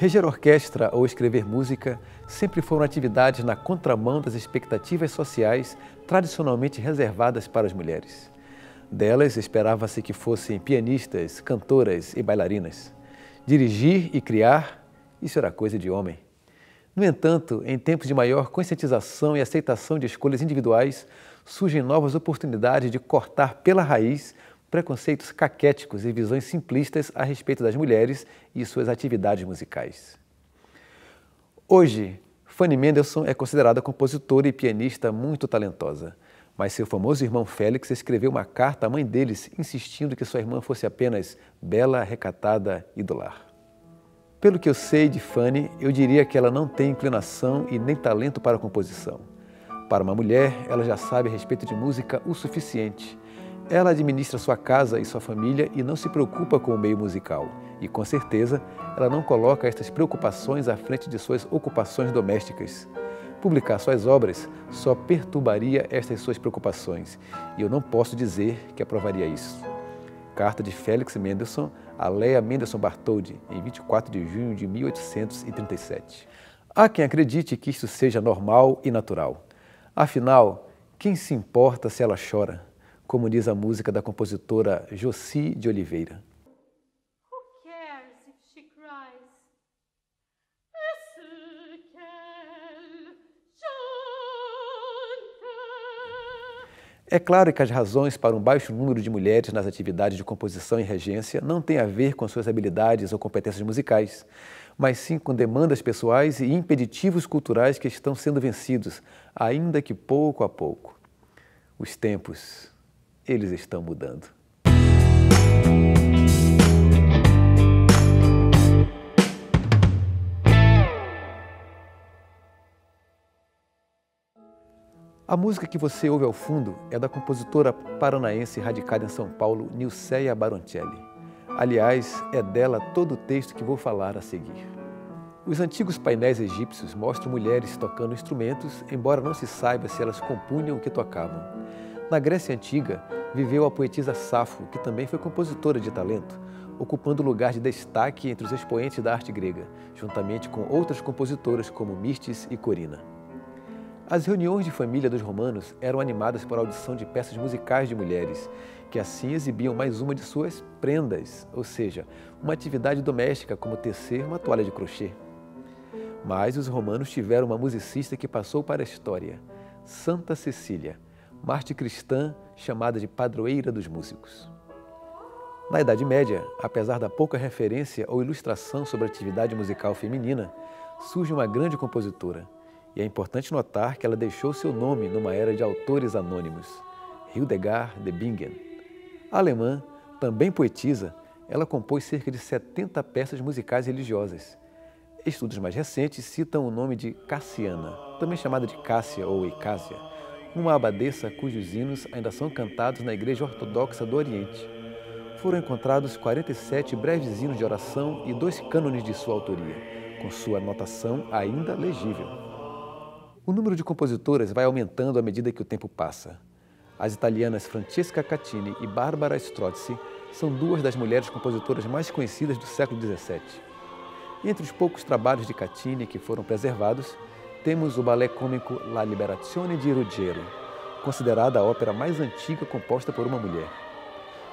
Reger orquestra ou escrever música sempre foram atividades na contramão das expectativas sociais tradicionalmente reservadas para as mulheres. Delas, esperava-se que fossem pianistas, cantoras e bailarinas. Dirigir e criar, isso era coisa de homem. No entanto, em tempos de maior conscientização e aceitação de escolhas individuais, surgem novas oportunidades de cortar pela raiz preconceitos caquéticos e visões simplistas a respeito das mulheres e suas atividades musicais. Hoje, Fanny Mendelssohn é considerada compositora e pianista muito talentosa, mas seu famoso irmão Félix escreveu uma carta à mãe deles insistindo que sua irmã fosse apenas bela, recatada e do lar. Pelo que eu sei de Fanny, eu diria que ela não tem inclinação e nem talento para a composição. Para uma mulher, ela já sabe a respeito de música o suficiente. Ela administra sua casa e sua família e não se preocupa com o meio musical. E, com certeza, ela não coloca estas preocupações à frente de suas ocupações domésticas. Publicar suas obras só perturbaria estas suas preocupações. E eu não posso dizer que aprovaria isso. Carta de Félix Mendelssohn a Lea Mendelssohn Bartholdy, em 24 de junho de 1837. Há quem acredite que isto seja normal e natural. Afinal, quem se importa se ela chora? Como diz a música da compositora Jocy de Oliveira. É claro que as razões para um baixo número de mulheres nas atividades de composição e regência não têm a ver com suas habilidades ou competências musicais, mas sim com demandas pessoais e impeditivos culturais que estão sendo vencidos, ainda que pouco a pouco. Os tempos, eles estão mudando. A música que você ouve ao fundo é da compositora paranaense radicada em São Paulo, Nilceia Baroncelli. Aliás, é dela todo o texto que vou falar a seguir. Os antigos painéis egípcios mostram mulheres tocando instrumentos, embora não se saiba se elas compunham o que tocavam. Na Grécia Antiga, viveu a poetisa Safo, que também foi compositora de talento, ocupando lugar de destaque entre os expoentes da arte grega, juntamente com outras compositoras como Mirtes e Corina. As reuniões de família dos romanos eram animadas por audição de peças musicais de mulheres, que assim exibiam mais uma de suas prendas, ou seja, uma atividade doméstica como tecer uma toalha de crochê. Mas os romanos tiveram uma musicista que passou para a história, Santa Cecília, mártir cristã chamada de padroeira dos músicos. Na Idade Média, apesar da pouca referência ou ilustração sobre a atividade musical feminina, surge uma grande compositora. E é importante notar que ela deixou seu nome numa era de autores anônimos, Hildegard de Bingen. Alemã, também poetisa, ela compôs cerca de 70 peças musicais religiosas. Estudos mais recentes citam o nome de Cassiana, também chamada de Cássia ou Icásia, uma abadesa cujos hinos ainda são cantados na Igreja Ortodoxa do Oriente. Foram encontrados 47 breves hinos de oração e 2 cânones de sua autoria, com sua notação ainda legível. O número de compositoras vai aumentando à medida que o tempo passa. As italianas Francesca Caccini e Barbara Strozzi são 2 das mulheres compositoras mais conhecidas do século XVII. Entre os poucos trabalhos de Caccini que foram preservados, temos o balé cômico La Liberazione di Ruggiero, considerada a ópera mais antiga composta por uma mulher.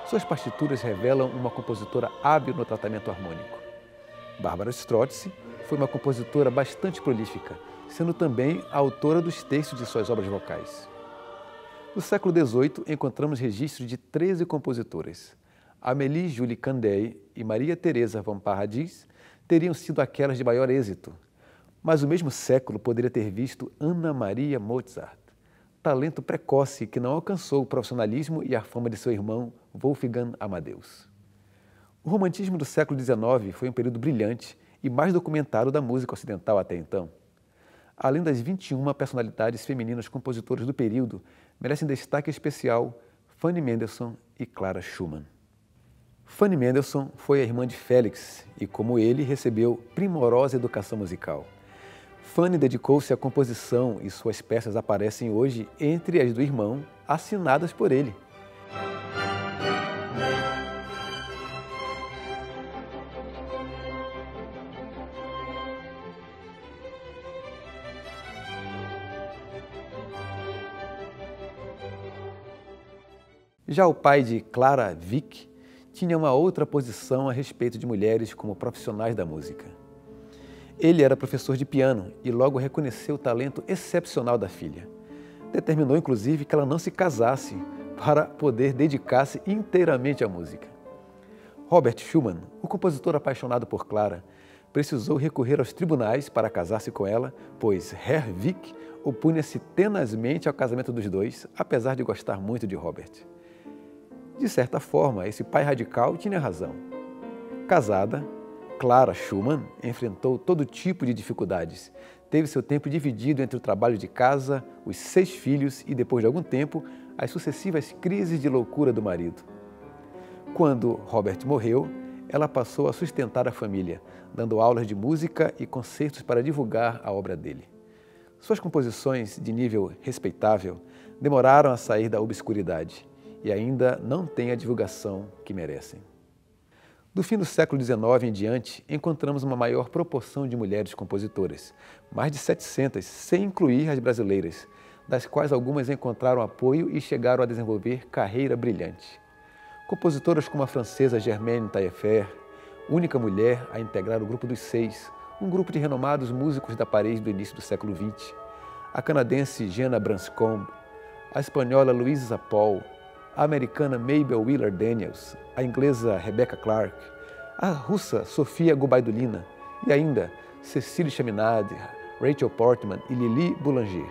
Suas partituras revelam uma compositora hábil no tratamento harmônico. Barbara Strozzi foi uma compositora bastante prolífica, sendo também a autora dos textos de suas obras vocais. No século XVIII, encontramos registros de 13 compositoras. Amélie Julie Candeille e Maria Teresa von Paradis teriam sido aquelas de maior êxito, mas o mesmo século poderia ter visto Anna Maria Mozart. talento precoce que não alcançou o profissionalismo e a fama de seu irmão Wolfgang Amadeus. O romantismo do século XIX foi um período brilhante e mais documentado da música ocidental até então. Além das 21 personalidades femininas compositoras do período, merecem destaque especial Fanny Mendelssohn e Clara Schumann. Fanny Mendelssohn foi a irmã de Félix e, como ele, recebeu primorosa educação musical. Fanny dedicou-se à composição e suas peças aparecem hoje entre as do irmão, assinadas por ele. Já o pai de Clara Wieck tinha uma outra posição a respeito de mulheres como profissionais da música. Ele era professor de piano e logo reconheceu o talento excepcional da filha. Determinou, inclusive, que ela não se casasse para poder dedicar-se inteiramente à música. Robert Schumann, o compositor apaixonado por Clara, precisou recorrer aos tribunais para casar-se com ela, pois Herr Wieck opunha-se tenazmente ao casamento dos dois, apesar de gostar muito de Robert. De certa forma, esse pai radical tinha razão. Casada, Clara Schumann enfrentou todo tipo de dificuldades. Teve seu tempo dividido entre o trabalho de casa, os 6 filhos e, depois de algum tempo, as sucessivas crises de loucura do marido. Quando Robert morreu, ela passou a sustentar a família, dando aulas de música e concertos para divulgar a obra dele. Suas composições, de nível respeitável, demoraram a sair da obscuridade e ainda não têm a divulgação que merecem. Do fim do século XIX em diante, encontramos uma maior proporção de mulheres compositoras, mais de 700, sem incluir as brasileiras, das quais algumas encontraram apoio e chegaram a desenvolver carreira brilhante. Compositoras como a francesa Germaine Taillefer, única mulher a integrar o Grupo dos Seis, um grupo de renomados músicos da Paris do início do século XX, a canadense Jena Branscombe, a espanhola Louisa Paul, a americana Mabel Wheeler Daniels, a inglesa Rebecca Clark, a russa Sofia Gubaidulina e ainda Cécile Chaminade, Rachel Portman e Lili Boulanger.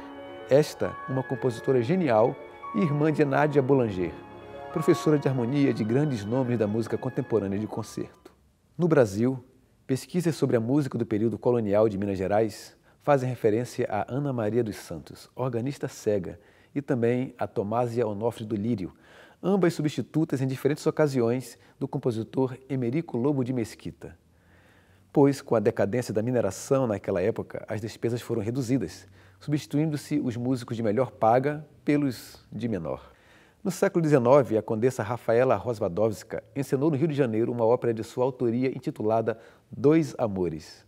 Esta, uma compositora genial e irmã de Nadia Boulanger, professora de harmonia de grandes nomes da música contemporânea de concerto. No Brasil, pesquisas sobre a música do período colonial de Minas Gerais fazem referência a Ana Maria dos Santos, organista cega, e também a Tomásia Onofre do Lírio, ambas substitutas em diferentes ocasiões do compositor Emerico Lobo de Mesquita. Pois, com a decadência da mineração naquela época, as despesas foram reduzidas, substituindo-se os músicos de melhor paga pelos de menor. No século XIX, a condessa Rafaela Rozwadowska encenou no Rio de Janeiro uma ópera de sua autoria intitulada Dois Amores.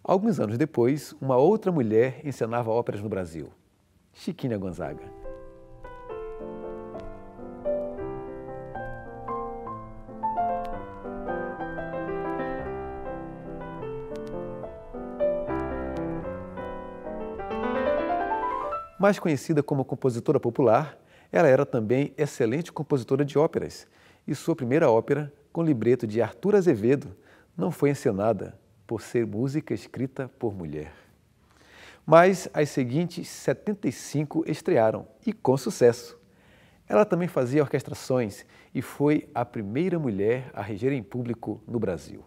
Alguns anos depois, uma outra mulher encenava óperas no Brasil, Chiquinha Gonzaga. Mais conhecida como compositora popular, ela era também excelente compositora de óperas e sua primeira ópera, com libreto de Arthur Azevedo, não foi encenada por ser música escrita por mulher. Mas as seguintes 75 estrearam, e com sucesso. Ela também fazia orquestrações e foi a primeira mulher a reger em público no Brasil.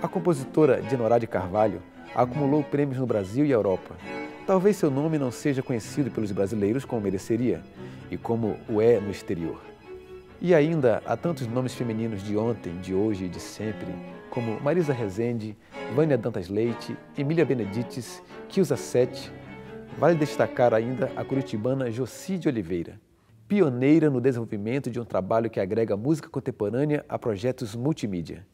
A compositora Dinorá de Carvalho acumulou prêmios no Brasil e Europa. Talvez seu nome não seja conhecido pelos brasileiros como mereceria e como o é no exterior. E ainda há tantos nomes femininos de ontem, de hoje e de sempre, como Marisa Rezende, Vânia Dantas Leite, Emília Benedites, Kilza Sete. Vale destacar ainda a curitibana Jocy de Oliveira, pioneira no desenvolvimento de um trabalho que agrega música contemporânea a projetos multimídia.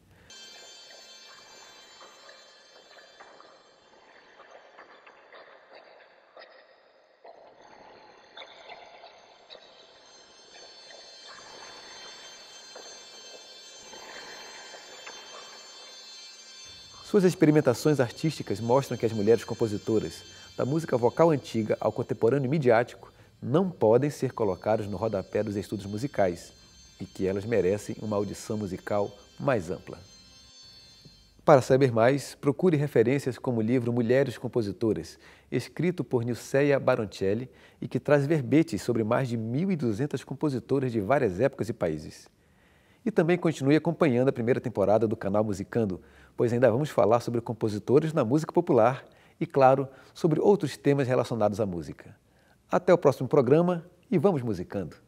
Suas experimentações artísticas mostram que as mulheres compositoras, da música vocal antiga ao contemporâneo midiático, não podem ser colocadas no rodapé dos estudos musicais e que elas merecem uma audição musical mais ampla. Para saber mais, procure referências como o livro Mulheres Compositoras, escrito por Nilceia Baroncelli e que traz verbetes sobre mais de 1.200 compositoras de várias épocas e países. E também continue acompanhando a primeira temporada do canal Musicando, pois ainda vamos falar sobre compositores na música popular e, claro, sobre outros temas relacionados à música. Até o próximo programa e vamos musicando!